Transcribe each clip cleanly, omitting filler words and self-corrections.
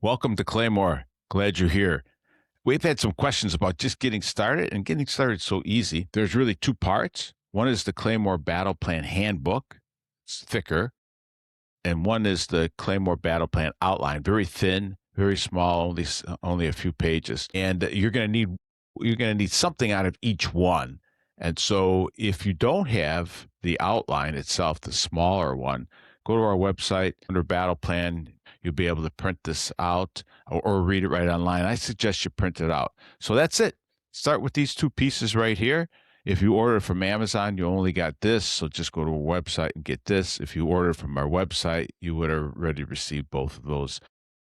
Welcome to Claymore. Glad you're here. We've had some questions about just getting started, and getting started is so easy. There's really two parts. One is the Claymore Battle Plan Handbook. It's thicker. And one is the Claymore Battle Plan Outline, very thin, very small, only a few pages. And you're going to need something out of each one. And so if you don't have the outline itself, the smaller one, go to our website under Battle Plan. You'll be able to print this out or read it right online. I suggest you print it out. So that's it. Start with these two pieces right here. If you order from Amazon, you only got this, so just go to our website and get this. If you order from our website, you would have already received both of those,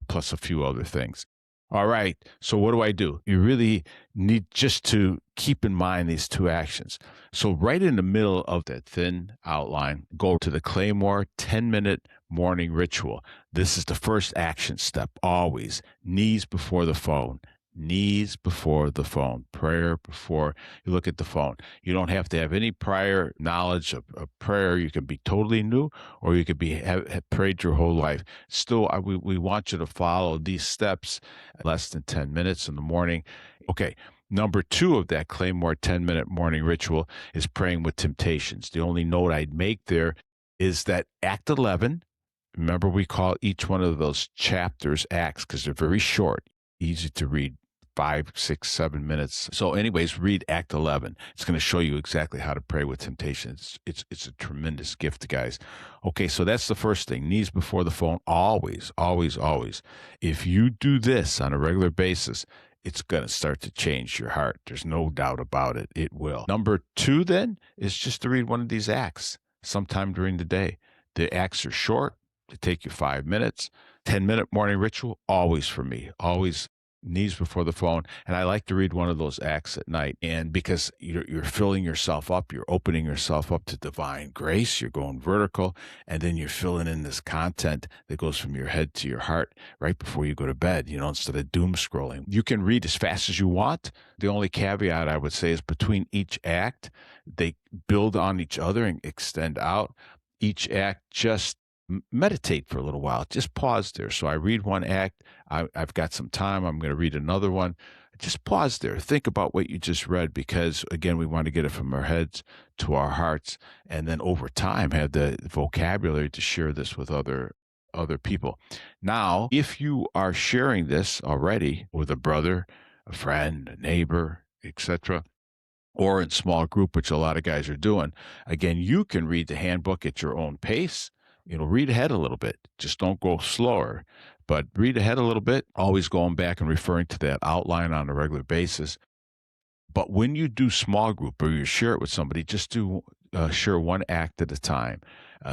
plus a few other things. All right, so what do? You really need just to keep in mind these two actions. So right in the middle of that thin outline, go to the Claymore 10-minute morning ritual. This is the first action step, always. Knees before the phone. Knees before the phone. Prayer before you look at the phone. You don't have to have any prior knowledge of prayer. You can be totally new, or you could have prayed your whole life. Still, we want you to follow these steps less than 10 minutes in the morning. Okay. Number 2 of that Claymore 10-minute morning ritual is praying with temptations. The only note I'd make there is that Act 11, remember we call each one of those chapters acts because they're very short, easy to read, 5, 6, 7 minutes. So anyways, read Act 11. It's going to show you exactly how to pray with temptations. It's a tremendous gift, guys. Okay, so that's the first thing. Knees before the phone, always, always, always. If you do this on a regular basis, it's going to start to change your heart. There's no doubt about it. It will. Number 2 then is just to read one of these acts sometime during the day. The acts are short. They take you 5 minutes. 10-minute morning ritual, always for me. Always knees before the phone. And I like to read one of those acts at night. And because you're filling yourself up, you're opening yourself up to divine grace, you're going vertical, and then you're filling in this content that goes from your head to your heart right before you go to bed, instead of doom scrolling. You can read as fast as you want. The only caveat I would say is between each act, they build on each other and extend out. Each act, just meditate for a little while. Just pause there. So I read one act. I've got some time. I'm going to read another one. Just pause there. Think about what you just read, because, again, we want to get it from our heads to our hearts, and then over time have the vocabulary to share this with other people. Now, if you are sharing this already with a brother, a friend, a neighbor, etc., or in small group, which a lot of guys are doing, again, you can read the handbook at your own pace. Read ahead a little bit. Just don't go slower, but read ahead a little bit, always going back and referring to that outline on a regular basis. But when you do small group or you share it with somebody, just do share one act at a time.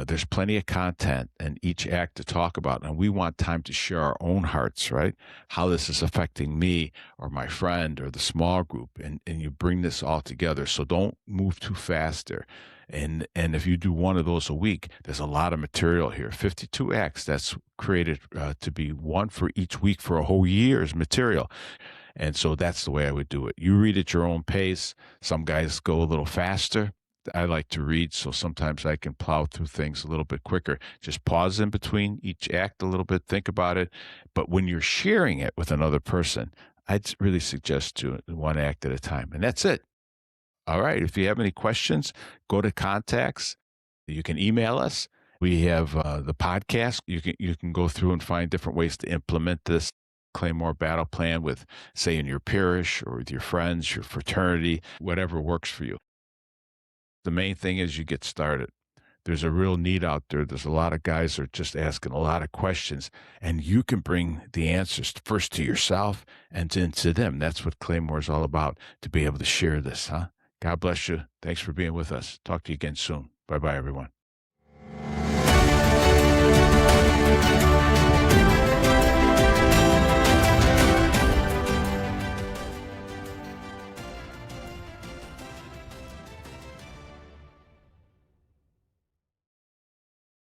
There's plenty of content in each act to talk about, and we want time to share our own hearts, right? How this is affecting me or my friend or the small group, and you bring this all together. So don't move too fast there. And if you do one of those a week, there's a lot of material here. 52 acts, that's created to be one for each week for a whole year's material. And so that's the way I would do it. You read at your own pace. Some guys go a little faster. I like to read, so sometimes I can plow through things a little bit quicker. Just pause in between each act a little bit, think about it. But when you're sharing it with another person, I'd really suggest to one act at a time. And that's it. All right. If you have any questions, go to contacts. You can email us. We have the podcast. You can go through and find different ways to implement this Claymore Battle Plan with, say, in your parish or with your friends, your fraternity, whatever works for you. The main thing is you get started. There's a real need out there. There's a lot of guys that are just asking a lot of questions, and you can bring the answers first to yourself and then to them. That's what Claymore is all about, to be able to share this, huh? God bless you. Thanks for being with us. Talk to you again soon. Bye-bye, everyone.